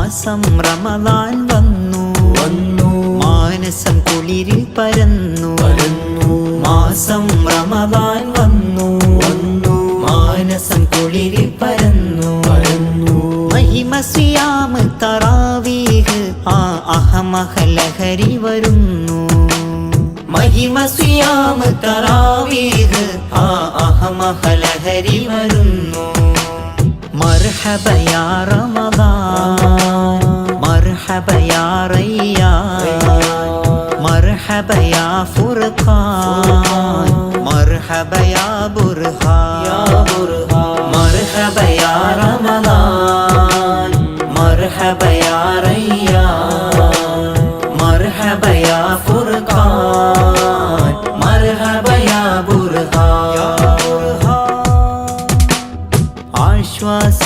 മാസം റമദാൻ വന്നു മാനസം കുളിരിൽ പരന്നു മാസം റമദാൻ വന്നു മാനസം കുളിരിൽ പരന്നു മഹിമ സിയാമ് തറാവീഹ് ആ അഹമഹലഹരി വരുന്നു മഹിമ സിയാമ് തറാവീഹ് ആ അഹമഹലഹരി വരുന്നു മർഹബ യാ റമദാൻ മർഹബ യാ റയ്യാൻ മർഹബ യാ ഫുർഖാൻ മർഹബ യാ ബുർഹാൻ മർഹബ യാ റമദാൻ